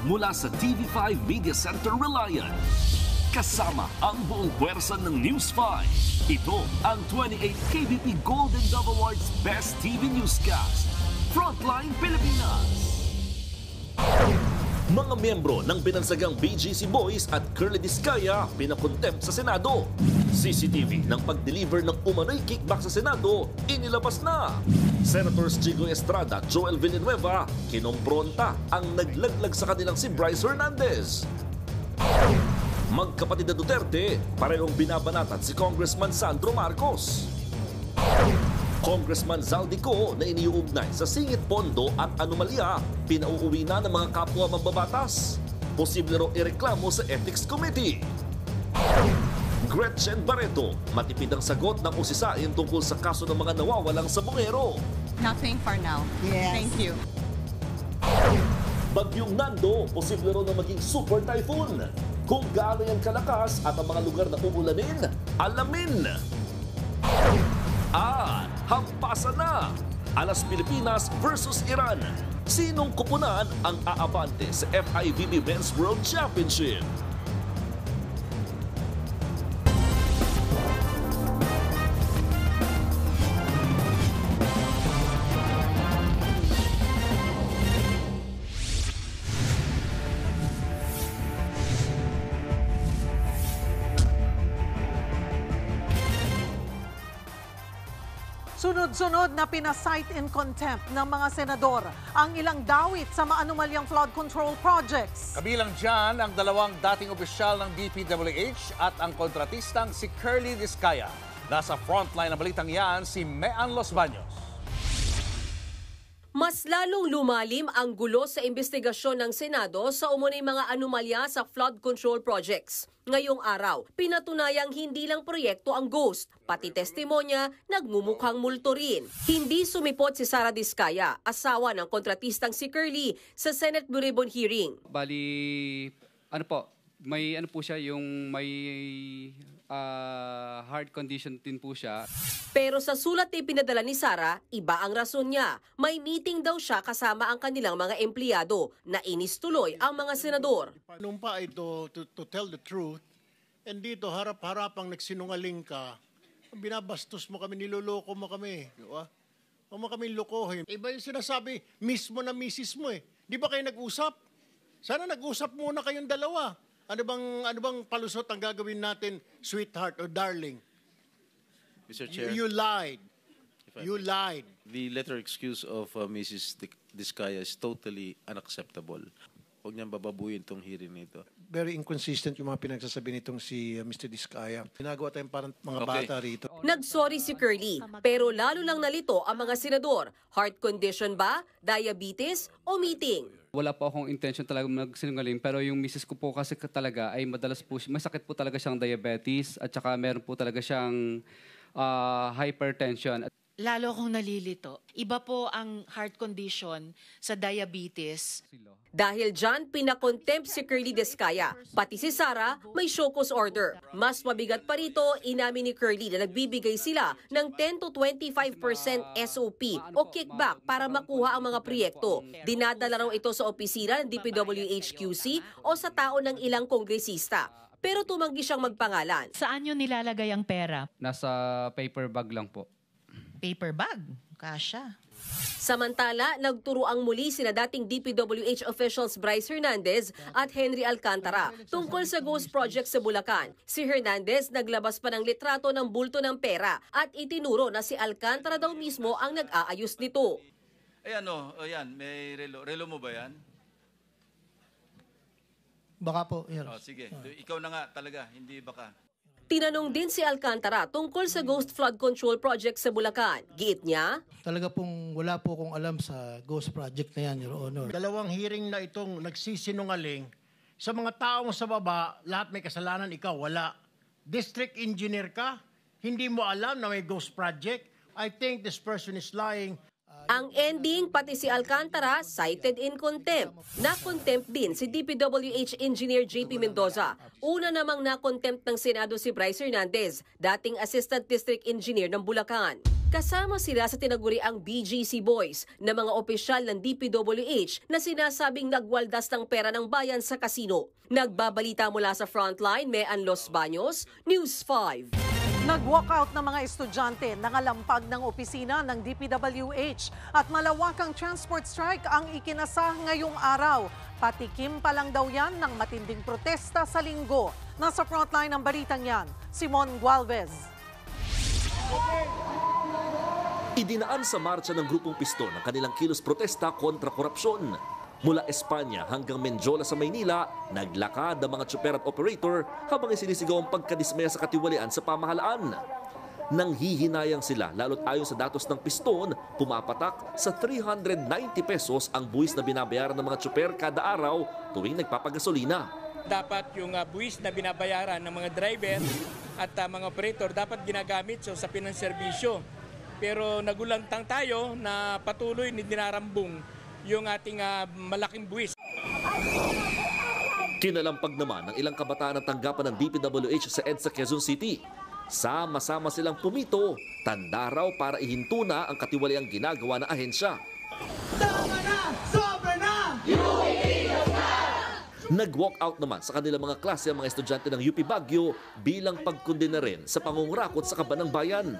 mula sa TV5 Media Center Reliant. Kasama ang buong puwersa ng News 5. Ito ang 28th KBP Golden Dove Awards Best TV Newscast. Frontline Pilipinas. Mga miyembro ng binansagang BGC Boys at Curly Discaya pinakontempt sa Senado. CCTV ng pag-deliver ng umano'y kickback sa Senado inilabas na. Senators Jigo Estrada at Joel Villanueva kinompronta ang naglaglag sa kanilang si Bryce Hernandez. Magkapatid na Duterte, parehong binabanatan si Congressman Sandro Marcos. Congressman Zaldico na iniuugnay sa singit pondo at anomalya, pinauuwi na ng mga kapwa mambabatas. Posible raw ireklamo sa Ethics Committee. Gretchen Barreto, matipid ang sagot ng usisain tungkol sa kaso ng mga nawawalang sabongero. Nothing for now. Yes. Thank you. Bagyong Nando, posible raw na maging super typhoon. Kung gaano yan kalakas at ang mga lugar na uulanin, alamin. At hampasan na! Alas Pilipinas versus Iran. Sinong kupunan ang aabante sa FIVB Men's World Championship? Sunod-sunod na pinasight in contempt ng mga senador ang ilang dawit sa maanumalyang flood control projects. Kabilang dyan ang dalawang dating opisyal ng DPWH at ang kontratistang si Curly Discaya. Nasa frontline ng balitang yan si Mean Los Baños. Mas lalong lumalim ang gulo sa investigasyon ng Senado sa umunay mga anomalya sa flood control projects. Ngayong araw, pinatunayang hindi lang proyekto ang ghost, pati testimonya nagmumukhang multo rin. Hindi sumipot si Sara Discaya, asawa ng kontratistang si Curly, sa Senate Blue Ribbon hearing. Bali, may po siya yung may heart condition din po siya. Pero sa sulat na pinadala ni Sara, iba ang rason niya. May meeting daw siya kasama ang kanilang mga empleyado na inis tuloy ang mga senador. Nung pa ito, to tell the truth, and dito harap-harapang nagsinungaling ka, binabastos mo kami, niloloko mo kami. Diba? Huwag mo kami lokohin. Iba yung sinasabi mismo na misis mo eh. Di ba kayo nag-usap? Sana nag-usap muna kayong dalawa. Ano bang palusot ang gagawin natin, sweetheart or darling? Mr. Chair, You lied. You lied. the letter excuse of Mrs. Discaya is totally unacceptable. Huwag niyang bababuhin itong hearing nito. Very inconsistent yung mga pinagsasabi nitong si Mr. Discaya. Ginagawa tayong parang mga bata rito. Nagsorry si Curly, pero lalo lang nalito ang mga senador. Heart condition ba, diabetes o meeting? Wala po akong intention talaga magsinungaling, pero yung misis ko po kasi talaga ay madalas po, may sakit po talaga siyang diabetes at saka meron po talaga siyang hypertension. Lalo akong nalilito. Iba po ang heart condition sa diabetes. Dahil dyan, pinakontempt si Curly Discaya. Pati si Sara may show cause order. Mas mabigat pa rito, inamin ni Curly na nagbibigay sila ng 10 to 25% SOP o kickback para makuha ang mga proyekto. Dinadala raw ito sa opisina ng DPWH-QC o sa tao ng ilang kongresista. Pero tumanggi siyang magpangalan. Saan nyo nilalagay ang pera? Nasa paper bag lang po. Paper bag. Kasya. Samantala, nagturoang muli sina dating DPWH officials Bryce Hernandez at Henry Alcantara tungkol sa ghost project sa Bulacan. Si Hernandez naglabas pa ng litrato ng bulto ng pera at itinuro na si Alcantara daw mismo ang nag-aayos nito. Ayan, may relo. Relo mo ba yan? Baka po. Sige, ikaw na nga talaga, hindi baka. Tinanong din si Alcantara tungkol sa ghost flood control project sa Bulacan. Giit niya, talaga pong wala po akong alam sa ghost project na yan, Your Honor. Dalawang hearing na itong nagsisinungaling. Sa mga taong sa baba, lahat may kasalanan, ikaw wala. District engineer ka, hindi mo alam na may ghost project. I think this person is lying. Ang ending, pati si Alcantara cited in contempt. Na-contempt din si DPWH Engineer JP Mendoza. Una namang na-contempt ng Senado si Bryce Hernandez, dating Assistant District Engineer ng Bulacan. Kasama sila sa tinaguriang BGC Boys na mga opisyal ng DPWH na sinasabing nagwaldas ng pera ng bayan sa kasino. Nagbabalita mula sa Frontline, Mean Los Baños, News 5. Nag-walkout ng mga estudyante, nangalampag ng opisina ng DPWH at malawakang transport strike ang ikinasa ngayong araw. Patikim pa lang daw yan ng matinding protesta sa linggo. Nasa frontline ng balitang yan, Simon Gualvez. Idinaan sa marcha ng grupong Piston ang kanilang kilos protesta kontra korupsyon. Mula Espanya hanggang Menjola sa Maynila, naglakad ang mga tsuper at operator habang isinisigaw ang pagkadismaya sa katiwalian sa pamahalaan. Nanghihinayang sila lalo't ayon sa datos ng Piston, pumapatak sa 390 pesos ang buwis na binabayaran ng mga tsuper kada araw tuwing nagpapagasolina. Dapat yung buwis na binabayaran ng mga driver at mga operator dapat ginagamit sa pinanserbisyo. Pero nagulantang tayo na patuloy ni dinarambong yung ating malaking buwis. Kinalampag naman ng ilang kabataan ang tanggapan ng DPWH sa EDSA Quezon City. Sama-sama silang pumito, tanda raw para ihinto na ang katiwaliang ginagawa ng ahensya. Tama na! Sobra na! Nag-walk out naman sa kanilang mga klase ang mga estudyante ng UP Baguio bilang pagkundina rin sa pangungurakot sa kaban ng bayan.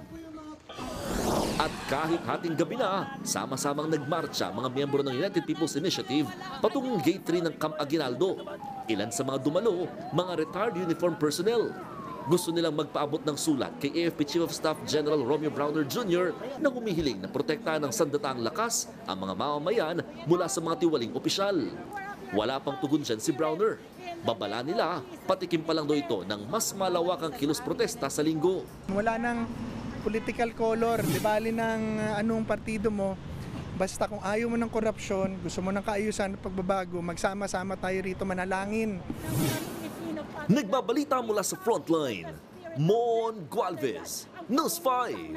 At kahit hating gabi na, sama-samang nagmarcha mga miyembro ng United People's Initiative patungong Gate 3 ng Camp Aguinaldo. Ilan sa mga dumalo, mga retired uniform personnel. Gusto nilang magpaabot ng sulat kay AFP Chief of Staff General Romeo Browner Jr. na humihiling na protektahan ng sandataang lakas ang mga mamamayan mula sa mga tiwaling opisyal. Wala pang tugon dyan si Browner. Babala nila, patikim pa lang daw ito ng mas malawakang kilos protesta sa linggo. Wala nang political color, di bali ng anong partido mo, basta kung ayaw mo ng korupsyon, gusto mo ng kaayusan at pagbabago, magsama-sama tayo rito manalangin. Nagbabalita mula sa Frontline, Mon Gualvez, News 5.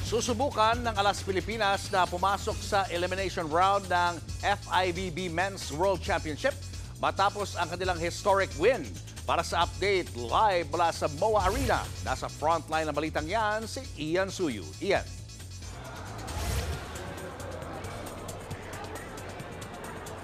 Susubukan ng Alas Pilipinas na pumasok sa elimination round ng FIVB Men's World Championship matapos ang kanilang historic win. Para sa update, live mula sa MOA Arena, nasa frontline ng balitang yan si Ian Suyu. Ian.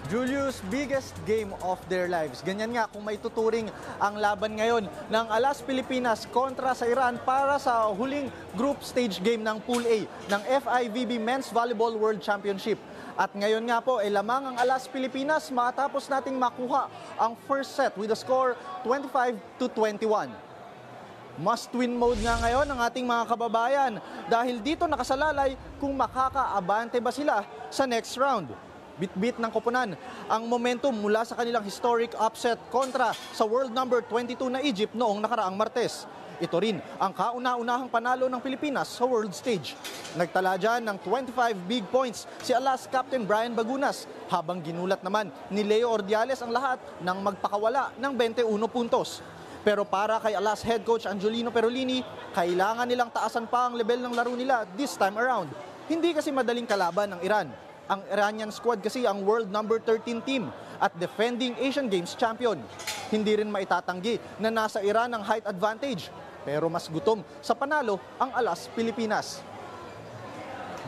Julius, biggest game of their lives. Ganyan nga kung may tuturing ang laban ngayon ng Alas Pilipinas kontra sa Iran para sa huling group stage game ng Pool A ng FIVB Men's Volleyball World Championship. At ngayon nga po, lamang ang Alas Pilipinas matapos nating makuha ang first set with a score 25-21. Must-win mode nga ngayon ng ating mga kababayan dahil dito nakasalalay kung makakaabante ba sila sa next round. Bit-bit ng koponan ang momentum mula sa kanilang historic upset kontra sa world number 22 na Egypt noong nakaraang Martes. Ito rin ang kauna-unahang panalo ng Pilipinas sa world stage. Nagtala dyan ng 25 big points si Alas Captain Brian Bagunas habang ginulat naman ni Leo Ordiales ang lahat ng magpakawala ng 21 puntos. Pero para kay Alas head coach Angelino Perolini, kailangan nilang taasan pa ang level ng laro nila this time around. Hindi kasi madaling kalaban ng Iran. Ang Iranian squad kasi ang world number 13 team at defending Asian Games champion. Hindi rin maitatanggi na nasa Iran ang height advantage. Pero mas gutom sa panalo ang Alas Pilipinas.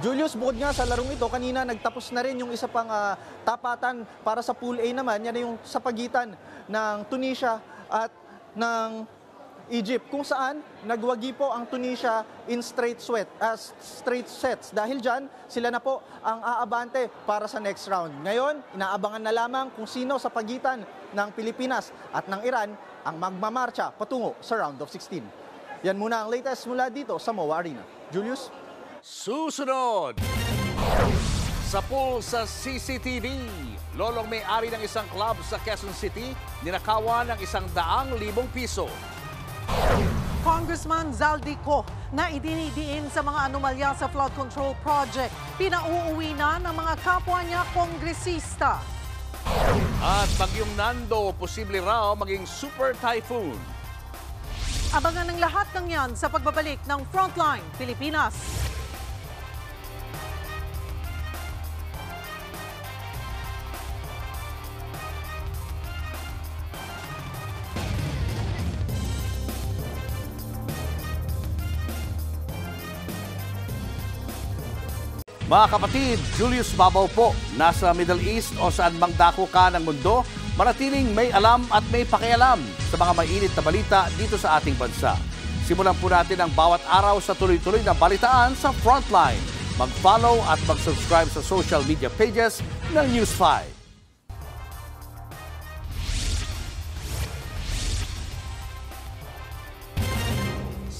Julius, bukod nga sa larong ito, kanina nagtapos na rin yung isa pang tapatan para sa Pool A naman. Yan yung sa pagitan ng Tunisia at ng Egypt, kung saan nagwagi po ang Tunisia in straight sets. Dahil dyan, sila na po ang aabante para sa next round. Ngayon, inaabangan na lamang kung sino sa pagitan ng Pilipinas at ng Iran ang magmamarcha patungo sa round of 16. Yan muna ang latest mula dito sa MOA Arena. Julius? Susunod! Sa pool sa CCTV, lolong may-ari ng isang club sa Quezon City, ninakawan ng 100,000 piso. Congressman Zaldico na idinidiin sa mga anomalya sa flood control project. Pinauuwi na ng mga kapwa niya kongresista. At Bagyong Nando, posible raw maging super typhoon. Abangan ng lahat ng yan sa pagbabalik ng Frontline Pilipinas. Mga kapatid, Julius Babaw po, nasa Middle East o saan mang dako ka ng mundo, manatiling may alam at may pakialam sa mga mainit na balita dito sa ating bansa. Simulan po natin ang bawat araw sa tuloy-tuloy na balitaan sa Frontline. Mag-follow at mag-subscribe sa social media pages ng News 5.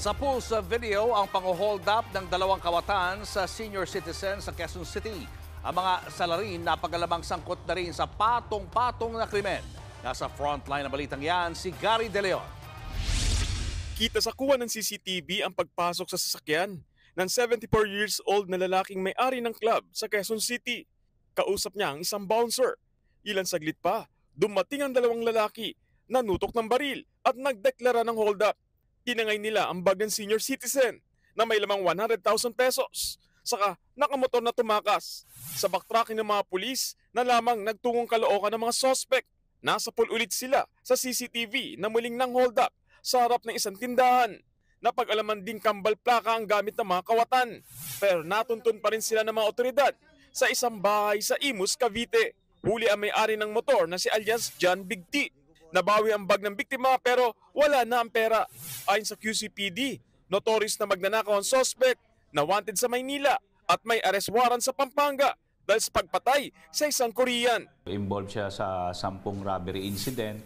Sa pulse video ang pang-hold up ng dalawang kawatan sa senior citizen sa Quezon City. Ang mga salarin napagalamang sangkot na rin sa patong-patong na krimen. Nasa frontline na balitang yan si Gary De Leon. Kita sa kuha ng CCTV ang pagpasok sa sasakyan ng 74 years old na lalaking may-ari ng club sa Quezon City. Kausap niya ang isang bouncer. Ilan saglit pa, dumating ang dalawang lalaki, nanutok ng baril at nagdeklara ng hold up. Tinangay nila ang bag ng senior citizen na may lamang 100,000 pesos. Saka nakamotor na tumakas. Sa backtracking ng mga pulis na lamang nagtungong Caloocan ng mga suspect. Nasapul ulit sila sa CCTV na muling nang hold up sa harap ng isang tindahan. Napag-alaman din kambal plaka ang gamit ng mga kawatan. Pero natuntun pa rin sila ng mga otoridad sa isang bahay sa Imus, Cavite. Huli ang may-ari ng motor na si alias John Big T. Nabawi ang bag ng biktima pero wala na ang pera. Ayon sa QCPD, notorious na magnanakaw ang suspect na wanted sa Maynila at may arrest warrant sa Pampanga dahil sa pagpatay sa isang Korean. Involved siya sa 10 robbery incident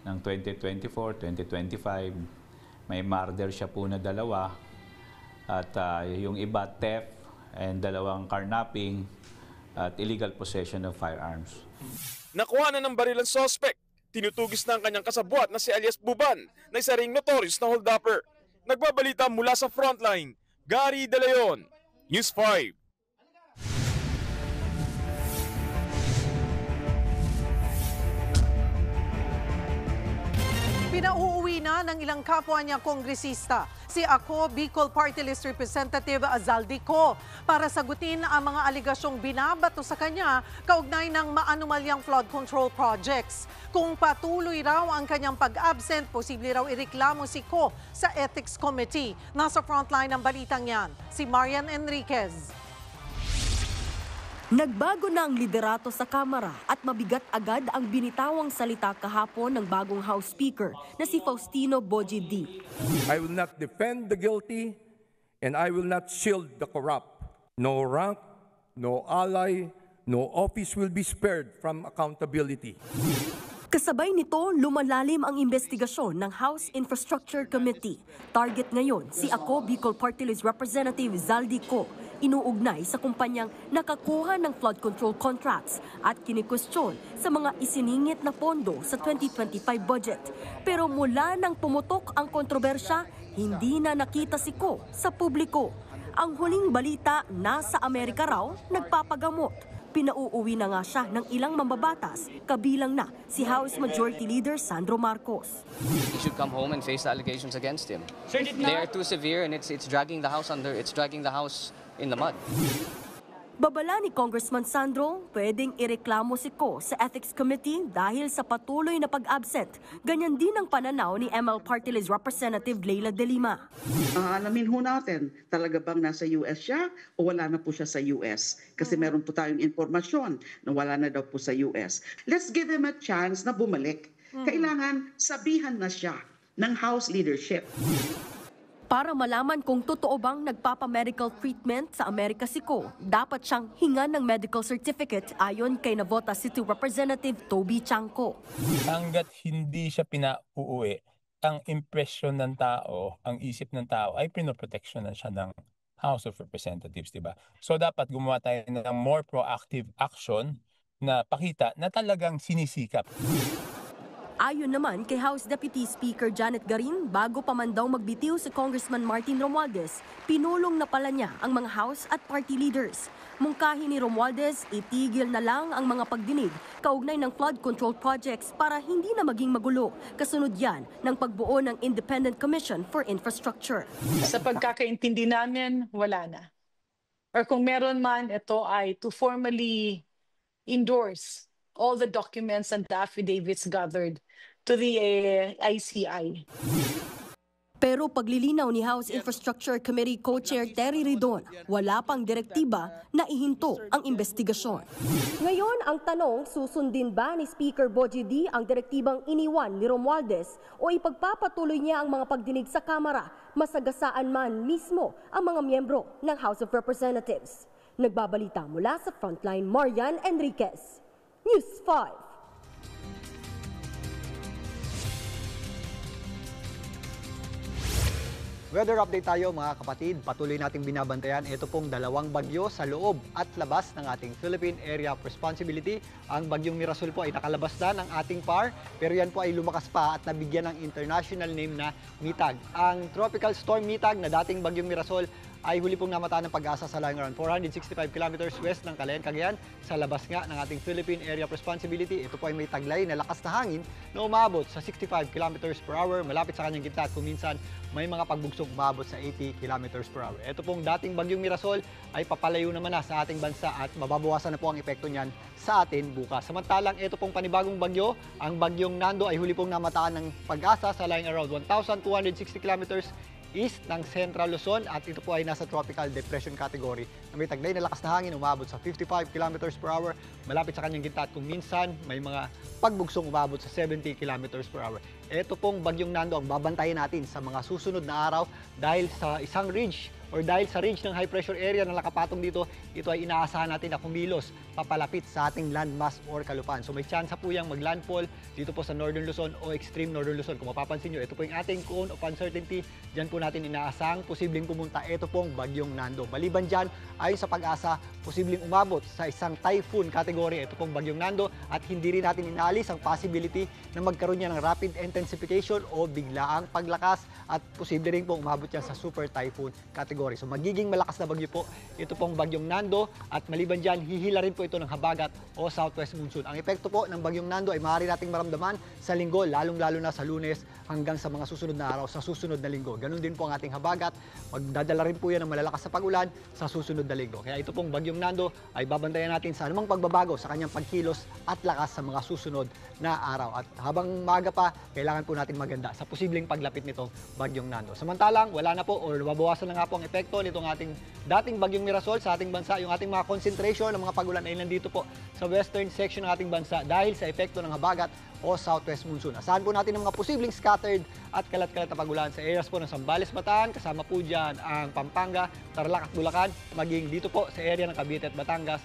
ng 2024, 2025. May murder siya po na 2 at yung iba theft and 2 carnapping at illegal possession of firearms. Nakuha na ng baril ang suspect. Tinutugis na ang kanyang kasabwat na si alias Buban na isa ring notorious na hold-upper. Nagbabalita mula sa frontline, Gary De Leon, News 5. Pinauuwi na ng ilang kapwa niya kongresista si Ako Bicol Party List Representative Zaldico para sagutin ang mga aligasyong binabato sa kanya kaugnay ng maanumalyang flood control projects. Kung patuloy raw ang kanyang pag-absent, posible raw ireklamo si Ko sa Ethics Committee. Nasa frontline ng balitang yan, si Marian Enriquez. Nagbago na ang liderato sa Kamara at mabigat agad ang binitawang salita kahapon ng bagong House Speaker na si Faustino Boji D. I will not defend the guilty and I will not shield the corrupt. No rank, no ally, no office will be spared from accountability. Kasabay nito, lumalalim ang investigasyon ng House Infrastructure Committee. Target ngayon si Ako Bicol Party List Representative Zaldico, inuugnay sa kumpanyang nakakuha ng flood control contracts at kinikwestiyon sa mga isiningit na pondo sa 2025 budget. Pero mula nang pumutok ang kontrobersya, hindi na nakita si Ko sa publiko. Ang huling balita, nasa Amerika raw, nagpapagamot. Pinauuwi na nga siya ng ilang mambabatas, kabilang na si House Majority Leader Sandro Marcos. He should come home and face the allegations against him. They are too severe and it's dragging the House in the mud. Babala ni Congressman Sandro, pwedeng ireklamo si Ko sa Ethics Committee dahil sa patuloy na pag-absent. Ganyan din ang pananaw ni ML Party List Representative Leila De Lima. Alamin ho natin, talaga bang nasa US siya o wala na po siya sa US? Kasi meron po tayong impormasyon na wala na daw po sa US. Let's give him a chance na bumalik. Kailangan sabihan na siya ng House leadership. Para malaman kung totoo bang nagpapa-medical treatment sa Amerika si Ko, dapat siyang hingan ng medical certificate ayon kay Navota City Representative Toby Chanco. Hanggat hindi siya pinauuwi, ang impresyon ng tao, ang isip ng tao ay pinoproteksyonan siya ng House of Representatives, diba? So dapat gumawa tayo ng more proactive action na pakita na talagang sinisikap. Ayon naman kay House Deputy Speaker Janet Garin, bago pa man daw magbitiw si Congressman Martin Romualdez, pinulong na pala niya ang mga House at party leaders. Mungkahi ni Romualdez, itigil na lang ang mga pagdinig kaugnay ng flood control projects para hindi na maging magulo. Kasunod yan ng pagbuo ng Independent Commission for Infrastructure. Sa pagkakaintindi namin, wala na. Or kung meron man, ito ay to formally endorse all the documents and the affidavits gathered to the ICI. Pero paglilinaw ni House Infrastructure Committee Co-Chair Terry Ridon, wala pang direktiba na ihinto ang investigasyon. Ngayon, ang tanong, susundin ba ni Speaker Bogie D ang direktibang iniwan ni Romualdez o ipagpapatuloy niya ang mga pagdinig sa Kamara, masagasaan man mismo ang mga miyembro ng House of Representatives? Nagbabalita mula sa Frontline, Marian Enriquez, News 5. Weather update tayo mga kapatid. Patuloy nating binabantayan ito pong dalawang bagyo sa loob at labas ng ating Philippine Area of Responsibility. Ang bagyong Mirasol po ay nakalabas na ng ating PAR, pero yan po ay lumakas pa at nabigyan ng international name na Mitag. Ang Tropical Storm Mitag na dating bagyong Mirasol ay huli pong namataan ng Pag-asa sa lying around 465 kilometers west ng Calayan, Cagayan, sa labas nga ng ating Philippine Area of Responsibility. Ito po ay may taglay na lakas na hangin na umabot sa 65 kilometers per hour malapit sa kanyang gitna at kung minsan may mga pagbugsong umabot sa 80 kilometers per hour. Ito pong dating bagyong Mirasol ay papalayo naman na sa ating bansa at mababawasan na po ang epekto niyan sa atin bukas. Samantalang ito pong panibagong bagyo, ang bagyong Nando ay huli pong namataan ng Pag-asa sa lying around 1,260 kilometers east ng Central Luzon at ito po ay nasa Tropical Depression category na may taglay na lakas na hangin umabot sa 55 kilometers per hour malapit sa kanyang gitna at kung minsan may mga pagbugsong umabot sa 70 kilometers per hour. Ito pong bagyong Nando ang babantayan natin sa mga susunod na araw dahil sa isang ridge or dahil sa ridge ng high pressure area na nakapatong dito, ito ay inaasahan natin na kumilos papalapit sa ating landmass or kalupaan. So may chance po yung maglandfall dito po sa Northern Luzon o extreme Northern Luzon. Kung mapapansin nyo, ito po yung ating cone of uncertainty. Diyan po natin inaasahang posibleng pumunta ito pong bagyong Nando. Maliban dyan, ayon sa Pag-asa, posibleng umabot sa isang typhoon category ito pong bagyong Nando at hindi rin natin inaalis ang possibility na magkaroon niya ng rapid intensification o biglaang paglakas at posible rin pong umabot yan sa super typhoon category. So magiging malakas na bagyo po ito pong bagyong Nando at maliban dyan, hihila rin po ito ng habagat o southwest monsoon. Ang epekto po ng bagyong Nando ay maaari nating maramdaman sa linggo, lalong-lalo na sa Lunes hanggang sa mga susunod na araw sa susunod na linggo. Ganun din po ang ating habagat. Magdadala rin po yan ng malalakas na pagulan sa susunod na linggo. Kaya ito pong bagyong Nando ay babantayan natin sa anumang pagbabago sa kanyang pagkilos at lakas sa mga susunod na araw. At habang maaga pa, kailangan po natin maganda sa posibleng paglapit nitong bagyong Nando. Samantalang, wala na po o mabawasan na nga po ang epekto nitong ating dating bagyong Mirasol sa ating bansa. Yung ating mga concentration ng mga pagulan ay nandito po sa western section ng ating bansa dahil sa epekto ng habagat o southwest monsoon. Asahan po natin ng mga posibleng scattered at kalat-kalat na pagulan sa areas po ng Zambales, Bataan, kasama po dyan ang Pampanga, Tarlac at Bulacan, maging dito po sa area ng Cavite at Batangas.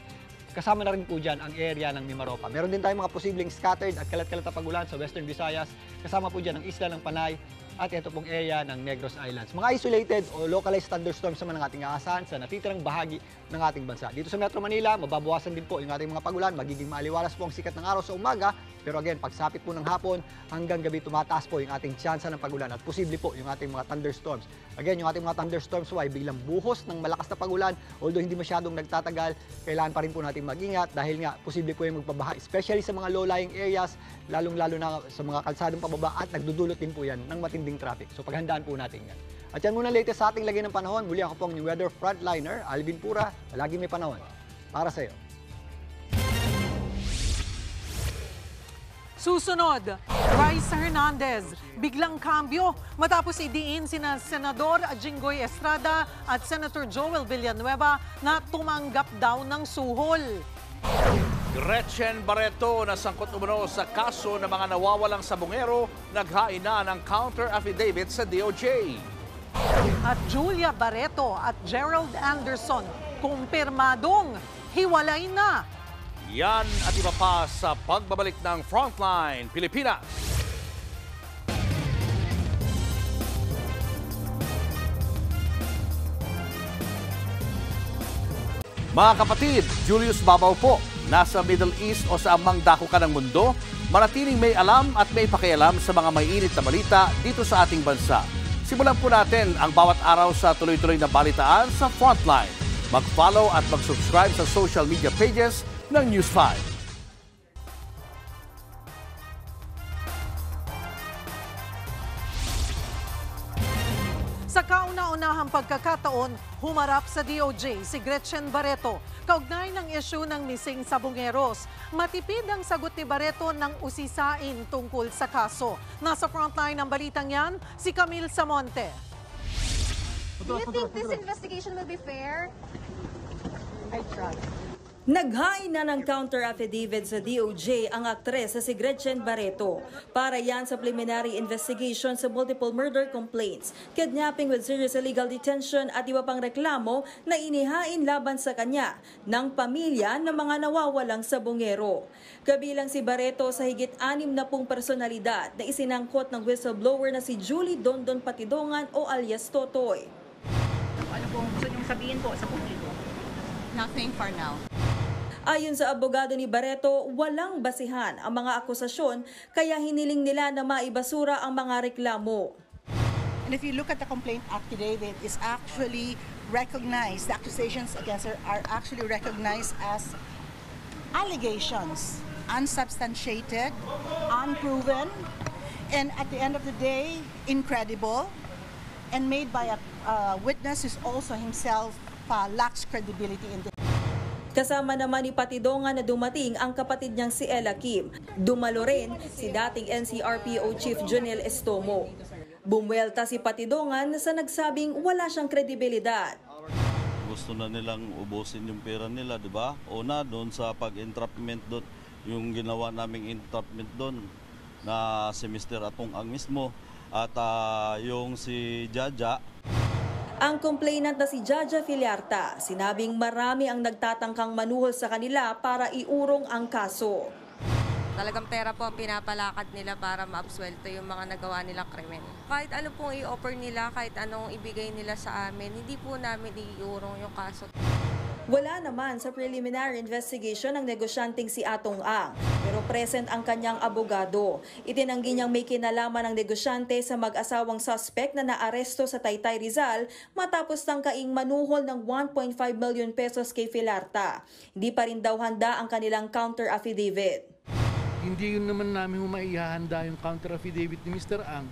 Kasama na rin po dyan ang area ng Mimaropa. Meron din tayong mga posibleng scattered at kalat-kalat na pagulan sa Western Visayas. Kasama po dyan ang isla ng Panay at ito pong area ng Negros Islands. Mga isolated o localized thunderstorms naman ang ating aasahan sa natitirang bahagi ng ating bansa. Dito sa Metro Manila, mababawasan din po yung ating mga pagulan. Magiging maaliwalas po ang sikat ng araw sa umaga. Pero again, pagsapit po ng hapon hanggang gabi, tumataas po yung ating tsansa ng pagulan at posible po yung ating mga thunderstorms. Again, yung ating mga thunderstorms ay biglang buhos ng malakas na pagulan. Although hindi masyadong nagtatagal, kailangan pa rin po natin mag-ingat dahil nga posible po yung magpabaha, especially sa mga low-lying areas, lalong-lalo na sa mga kalsadong pababa at nagdudulot din po yan ng matinding traffic. So paghandaan po natin yan. At yan muna latest sa ating lagay ng panahon. Muli ako pong yung weather frontliner, Alvin Pura. Lagi may panahon para sa iyo. Susunod, Bryce Hernandez, biglang kambyo matapos idiin sina Senador Jinggoy Estrada at Senator Joel Villanueva na tumanggap daw ng suhol. Gretchen Barreto na sangkot umano sa kaso ng mga nawawalang sabongero, naghain na ng counter affidavit sa DOJ. At Julia Barreto at Gerald Anderson, kumpirmadong hiwalay na. Yan at iba pa sa pagbabalik ng Frontline Pilipinas. Mga kapatid, Julius Babaw po. Nasa Middle East o sa amang dako ka ng mundo, manatiling may alam at may pakialam sa mga mainit na balita dito sa ating bansa. Simulan po natin ang bawat araw sa tuloy-tuloy na balitaan sa Frontline. Mag-follow at mag-subscribe sa social media pages ng News 5. Sa kauna-una kauna-unahang pagkakataon, humarap sa DOJ si Gretchen Barreto kaugnay ng issue ng missing sabongeros. Matipid ang sagot ni Barreto ng usisain tungkol sa kaso. Nasa frontline ng balitang yan, si Camille Samonte. Do you think this investigation will be fair? I trust. Naghain na ng counter-affidavit sa DOJ ang aktres sa si Gretchen Barreto para yan sa preliminary investigation sa multiple murder complaints, kidnapping with serious illegal detention at iba pang reklamo na inihain laban sa kanya ng pamilya ng mga nawawalang sabongero. Kabilang si Barreto sa higit 60 personalidad na isinangkot ng whistleblower na si Julie Dondon Patidongan o alias Totoy. Ano po gusto niyong sabihin po sa publiko? Nothing for now. Ayon sa abogado ni Barreto, walang basihan ang mga akusasyon kaya hiniling nila na maibasura ang mga reklamo. And if you look at the complaint affidavit, is actually recognized, the accusations against her are actually recognized as allegations, unsubstantiated, unproven, and at the end of the day, incredible, and made by a witness who also himself lacks credibility in this. Kasama naman ni Patidongan na dumating ang kapatid niyang si Ella Kim. Dumalo rin si dating NCRPO Chief Jonel Estomo. Bumwelta si Patidongan sa nagsabing wala siyang kredibilidad. Gusto na nilang ubusin yung pera nila, di ba? Una, doon sa pag-entrapment doon, yung ginawa naming entrapment doon na si Mr. Atong Ang mismo at yung si Jaja. Ang complainant na si Jaja Filiarta, sinabing marami ang nagtatangkang manuhol sa kanila para iurong ang kaso. Talagang pera po ang pinapalakad nila para maabsuelto yung mga nagawa nilang krimen. Kahit ano pong i-offer nila, kahit anong ibigay nila sa amin, hindi po namin iurong yung kaso. Wala naman sa preliminary investigation ng negosyanteng si Atong Ang, pero present ang kanyang abogado. Itinanggi niyang may kinalaman ng negosyante sa mag-asawang suspect na naaresto sa Taytay Rizal matapos tangkaing manuhol ng 1.5 million pesos kay Filarta. Hindi pa rin daw handa ang kanilang counter-affidavit. Hindi yun naman namin maihahanda yung counter-affidavit ni Mr. Ang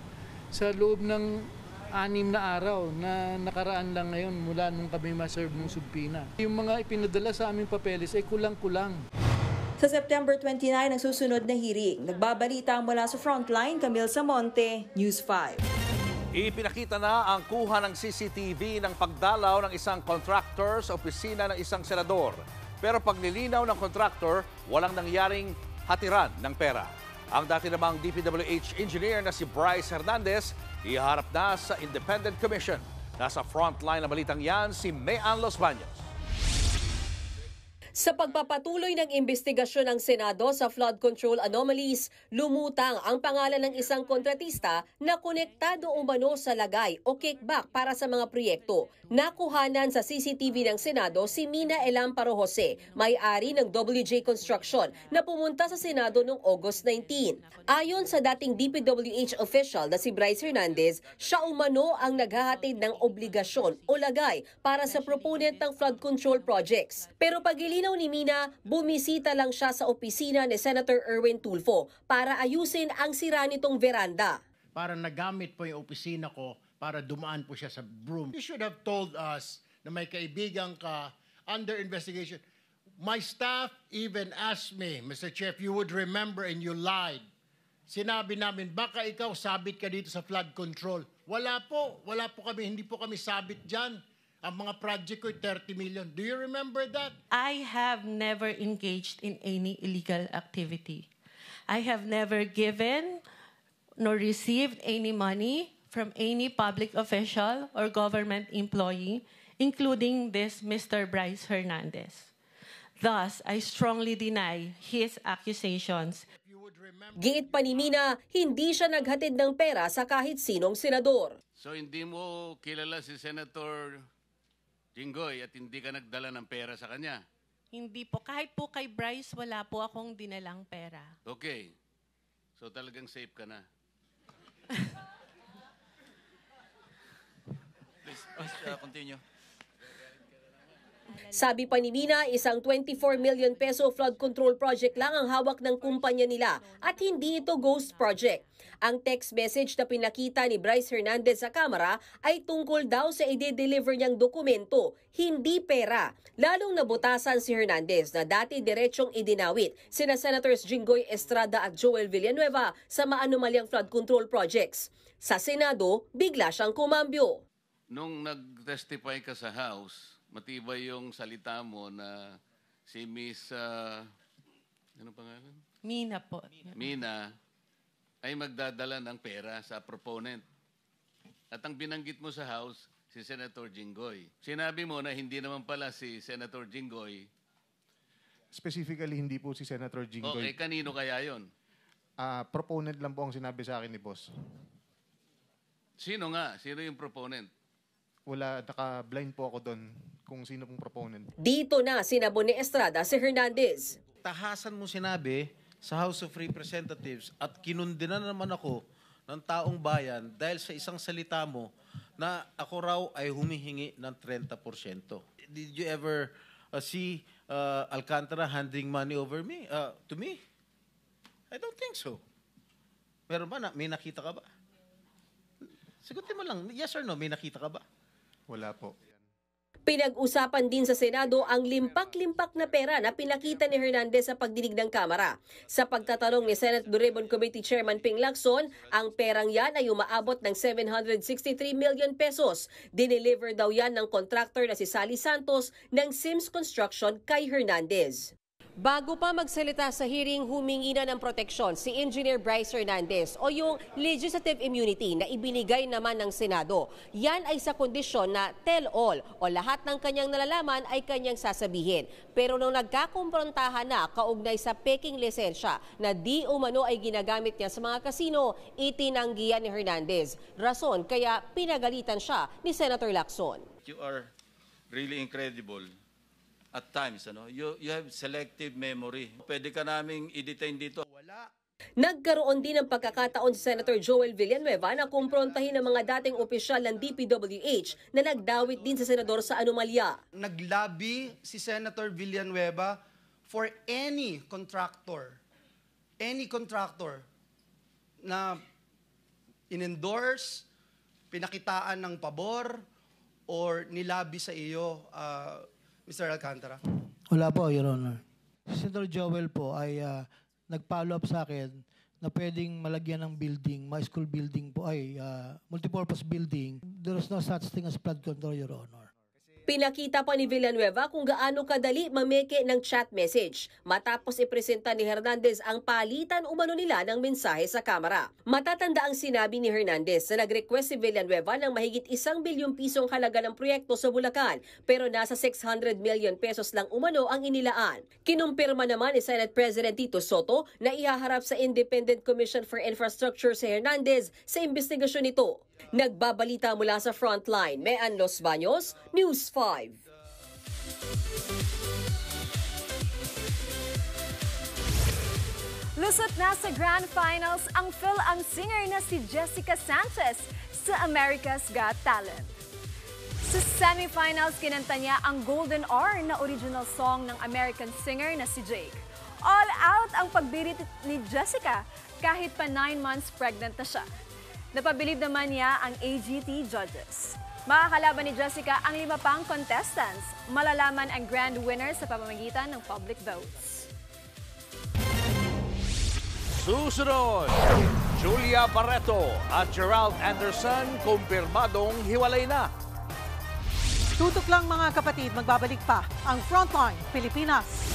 sa loob ng 6 na araw na nakaraan lang ngayon mula nung kami ma-serve ng subpina. Yung mga ipinadala sa aming papeles ay kulang-kulang. Sa September 29 ang susunod na hearing. Nagbabalita mula sa Frontline, Camille Samonte, News 5. Ipinakita na ang kuha ng CCTV ng pagdalaw ng isang contractor sa opisina ng isang senador. Pero pag nilinaw ng contractor, walang nangyaring hatiran ng pera. Ang dati namang DPWH engineer na si Bryce Hernandez, iharap na sa Independent Commission. Nasa frontline na balitang yan, si Mayan Los Baños. Sa pagpapatuloy ng investigasyon ng Senado sa flood control anomalies, lumutang ang pangalan ng isang kontratista na konektado umano sa lagay o kickback para sa mga proyekto. Nakuhanan sa CCTV ng Senado si Mina Elamparo Jose, may-ari ng WJ Construction na pumunta sa Senado noong August 19. Ayon sa dating DPWH official na si Bryce Hernandez, siya umano ang naghahatid ng obligasyon o lagay para sa proponent ng flood control projects. Pero pagilinaw ni Mina, bumisita lang siya sa opisina ni Senator Erwin Tulfo para ayusin ang sira nitong veranda. Para nagamit po yung opisina ko para dumaan po siya sa broom. You should have told us na may kaibigan ka under investigation. My staff even asked me, Mr. Chair, if you would remember and you lied. Sinabi namin, baka ikaw sabit ka dito sa flood control. Wala po kami, hindi po kami sabit dyan. Ang mga project ko, 30 million. Do you remember that? I have never engaged in any illegal activity. I have never given nor received any money from any public official or government employee, including this Mr. Bryce Hernandez. Thus, I strongly deny his accusations. Giit pa ni Mina, hindi siya naghatid ng pera sa kahit sinong senador. So hindi mo kilala si Senator Jinggoy at hindi ka nagdala ng pera sa kanya? Hindi po. Kahit po kay Bryce, wala po akong dinalang pera. Okay. So talagang safe ka na. Please, continue. Sabi pa ni Mina, isang 24 million peso flood control project lang ang hawak ng kumpanya nila at hindi ito ghost project. Ang text message na pinakita ni Bryce Hernandez sa kamera ay tungkol daw sa i-deliver niyang dokumento, hindi pera. Lalong nabutasan si Hernandez na dati diretsong idinawit sina Senators Jinggoy Estrada at Joel Villanueva sa maanumalyang flood control projects. Sa Senado, bigla siyang kumambyo. Nung nag-testify ka sa House, matibay yung salita mo na si Miss, ano pangalan? Mina po. Mina ay magdadala ng pera sa proponent. At ang binanggit mo sa House, si Senator Jinggoy. Sinabi mo na hindi naman pala si Senator Jinggoy. Specifically, hindi po si Senator Jinggoy. Okay, kanino kaya yon? Proponent lang po ang sinabi sa akin ni boss. Sino nga? Sino yung proponent? Wala, naka-blind po ako doon kung sino pong proponent. Dito na sinabon ni Estrada si Hernandez. Tahasan mo sinabi sa House of Representatives at kinundinan naman ako ng taong bayan dahil sa isang salita mo na ako raw ay humihingi ng 30%. Did you ever see Alcantara handing money over me to me? I don't think so. Pero ba, may nakita ka ba? Sagutin mo lang, yes or no, may nakita ka ba? Wala po. Pinag-usapan din sa Senado ang limpak-limpak na pera na pinakita ni Hernandez sa pagdinig ng Kamara. Sa pagtatanong ni Senate Blue Ribbon Committee Chairman Ping Lacson, ang perang yan ay umaabot ng 763 million pesos. Dineliver daw yan ng contractor na si Sally Santos ng Sims Construction kay Hernandez. Bago pa magsalita sa hearing, humingi na ng proteksyon si Engineer Bryce Hernandez o yung legislative immunity na ibinigay naman ng Senado. Yan ay sa kondisyon na tell-all o lahat ng kanyang nalalaman ay kanyang sasabihin. Pero nung nagkakumprontahan na kaugnay sa peking lisensya na di umano ay ginagamit niya sa mga kasino, itinanggihan ni Hernandez. Rason kaya pinagalitan siya ni Senator Lacson. You are really incredible. At times, you have selective memory. Pwede ka naming i-detain dito. Wala. Nagkaroon din ng pagkakataon si Senator Joel Villanueva na kumprontahin ng mga dating opisyal ng DPWH na nagdawit din sa senador sa anomalya. Naglabi si Senator Villanueva for any contractor na in-endorse, pinakitaan ng pabor, or nilabi sa iyo, Mr. Alcantara? Wala po, Your Honor. Si Senator Joel po ay nag-follow up sa akin na pwedeng malagyan ng building, my school building po ay multipurpose building. There is no such thing as flood control, Your Honor. Pinakita pa ni Villanueva kung gaano kadali mameke ng chat message matapos ipresenta ni Hernandez ang palitan umano nila ng mensahe sa kamera. Matatanda ang sinabi ni Hernandez na nag-request si Villanueva ng mahigit 1 bilyong pisong halaga ng proyekto sa Bulacan pero nasa 600 million pesos lang umano ang inilaan. Kinumpirma naman ni Senate President Tito Soto na ihaharap sa Independent Commission for Infrastructure si Hernandez sa investigasyon nito. Nagbabalita mula sa Frontline, Mean Los Baños, News 5. Lusot na sa Grand Finals ang Phil-Am singer na si Jessica Sanchez sa America's Got Talent. Sa semifinals, kinanta niya ang Golden Hour na original song ng American singer na si Jake. All out ang pagbirit ni Jessica kahit pa 9 months pregnant na siya. Napabilib naman niya ang AGT judges. Makakalaban ni Jessica ang 5 pang contestants. Malalaman ang grand winner sa pamamagitan ng public votes. Susunod, Julia Barreto at Gerald Anderson kumpirmadong hiwalay na. Tutok lang mga kapatid, magbabalik pa ang Frontline Pilipinas.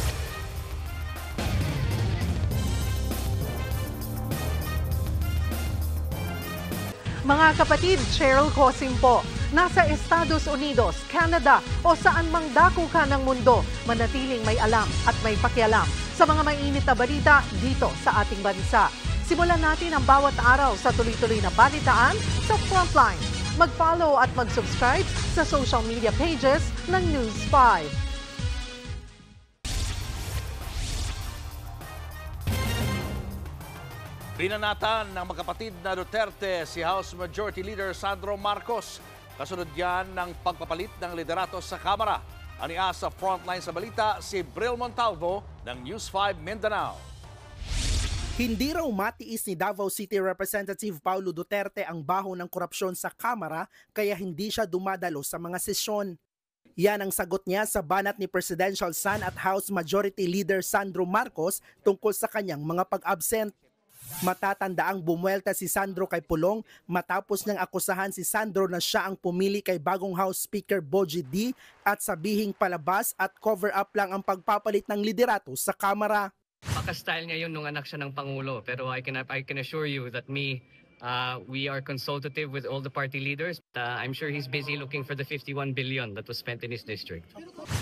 Mga kapatid, Cheryl Cosim po. Nasa Estados Unidos, Canada o saan mang dako ka ng mundo, manatiling may alam at may pakialam sa mga mainit na balita dito sa ating bansa. Simulan natin ang bawat araw sa tuloy-tuloy na balitaan sa Frontline. Mag-follow at mag-subscribe sa social media pages ng News 5. Binanatan ng magkapatid na Duterte si House Majority Leader Sandro Marcos. Kasunod yan ng pagpapalit ng liderato sa Kamara. Ania sa frontline sa balita, si Bril Montalvo ng News 5 Mindanao. Hindi raw matiis ni Davao City Representative Paulo Duterte ang baho ng korupsyon sa Kamara kaya hindi siya dumadalo sa mga sesyon. Yan ang sagot niya sa banat ni Presidential Son at House Majority Leader Sandro Marcos tungkol sa kanyang mga pag-absent. Matatandaang bumuelta si Sandro kay Pulong matapos niyang akusahan si Sandro na siya ang pumili kay bagong House Speaker Bogie D at sabihing palabas at cover-up lang ang pagpapalit ng liderato sa Kamara. Paka-style ngayon nung anak siya ng Pangulo, pero I can assure you that we are consultative with all the party leaders. I'm sure he's busy looking for the 51 billion that was spent in his district.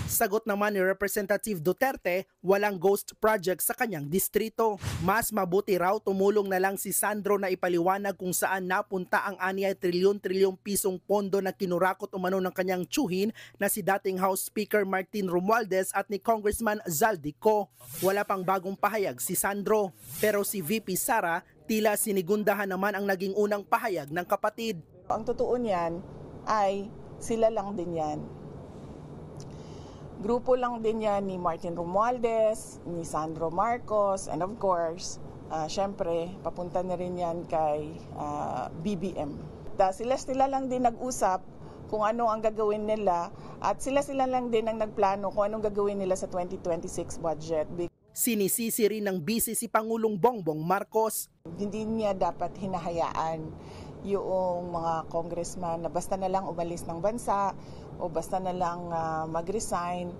Sagot naman ni Representative Duterte, walang ghost project sa kanyang distrito. Mas mabuti raw tumulong na lang si Sandro na ipaliwanag kung saan napunta ang 6 trilyon pisong pondo na kinurakot umano ng kanyang tsuhin na si dating House Speaker Martin Romualdez at ni Congressman Zaldico. Wala pang bagong pahayag si Sandro, pero si VP Sara tila sinigundahan naman ang naging unang pahayag ng kapatid. Ang totoo niyan ay sila lang din yan. Grupo lang din yan ni Martin Romualdez, ni Sandro Marcos, and of course, syempre, papunta na rin yan kay BBM. Sila lang din nag-usap kung ano ang gagawin nila at sila lang din ang nagplano kung anong gagawin nila sa 2026 budget. Sinisisi rin ng busy si Pangulong Bongbong Marcos. Hindi niya dapat hinahayaan yung mga congressman na basta na lang umalis ng bansa o basta na lang mag-resign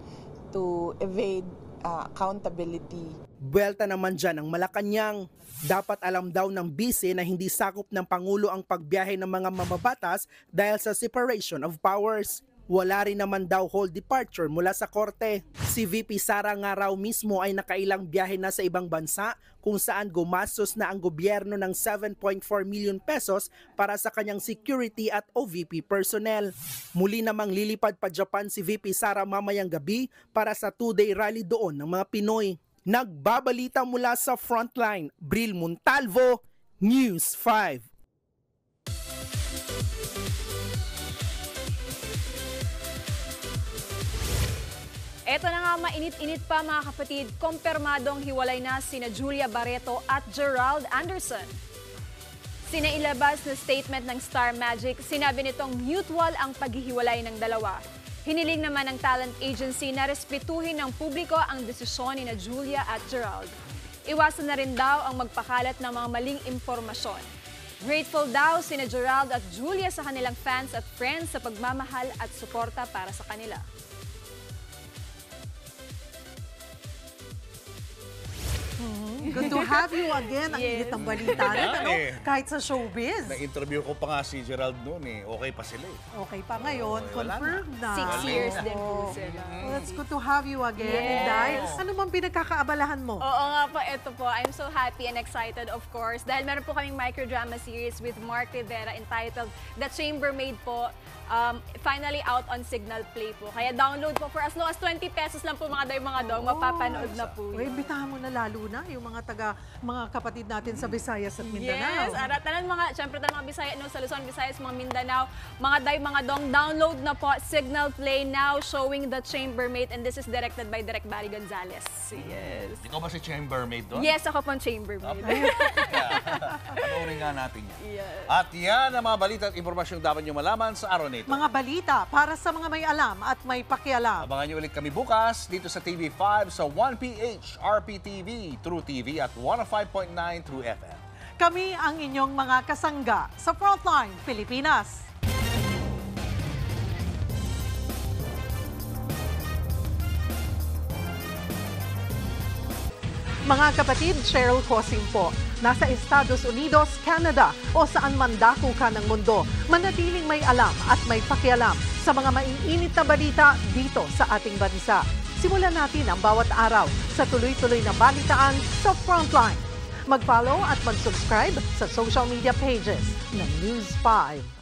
to evade accountability. Buwelta naman dyan ang Malacanang. Dapat alam daw ng busy na hindi sakop ng Pangulo ang pagbiyahe ng mga mababatas dahil sa separation of powers. Wala rin naman daw hold departure mula sa korte. Si VP Sara nga raw mismo ay nakailang biyahe na sa ibang bansa kung saan gumastos na ang gobyerno ng 7.4 million pesos para sa kanyang security at OVP personnel. Muli namang lilipad pa Japan si VP Sara mamayang gabi para sa 2-day rally doon ng mga Pinoy. Nagbabalita mula sa Frontline, Bril Montalvo, News 5. Eto na nga, mainit-init pa mga kapatid, kumpirmadong hiwalay na sina Julia Barreto at Gerald Anderson. Sinailabas na statement ng Star Magic, sinabi nitong mutual ang paghihiwalay ng dalawa. Hiniling naman ng talent agency na respetuhin ng publiko ang desisyon ni Julia at Gerald. Iwasan na rin daw ang magpakalat ng mga maling impormasyon. Grateful daw sina Gerald at Julia sa kanilang fans at friends sa pagmamahal at suporta para sa kanila. Good to have you again. Ang init ng balita rin, ano? Kahit sa showbiz. Na-interview ko pa nga si Gerald noon eh. Okay pa sila eh. Okay pa ngayon. Confirmed na. 6 years din po sila. Well, it's good to have you again, Day. Ano mang pinagkakaabalahan mo? Oo nga po, ito po. I'm so happy and excited, of course. Dahil meron po kaming microdrama series with Mark Rivera entitled The Chambermaid po. Finally out on Signal Play po. Kaya download po for as low as 20 pesos lang po mga dong. Mapapanood na po yun. Imbitahan mo na lalo na yung mga kapatid natin sa Visayas at Mindanao. Yes, syempre tanan mga Bisaya, sa Luzon, Visayas, mga Mindanao, mga dong, download na po Signal Play now showing The Chambermaid, and this is directed by Direk Barry Gonzalez. Yes. Ikaw ba si Chambermaid doon? Yes, ako pong Chambermaid. Panoorin nga natin yan. Yes. At yan ang mga balita at impormasyong dapat nyo malaman sa araw nito. Mga balita para sa mga may alam at may pakialam. Abangan nyo ulit kami bukas dito sa TV5 sa 1PH, RPTV, True TV at 105.9 True FM. Kami ang inyong mga kasangga sa Frontline Pilipinas. Mga kapatid, Cheryl Cosim po. Nasa Estados Unidos, Canada o saan man dako ka ng mundo, manatiling may alam at may pakialam sa mga maiinit na balita dito sa ating bansa. Simulan natin ang bawat araw sa tuloy-tuloy na balitaan sa Frontline. Mag-follow at mag-subscribe sa social media pages ng News 5.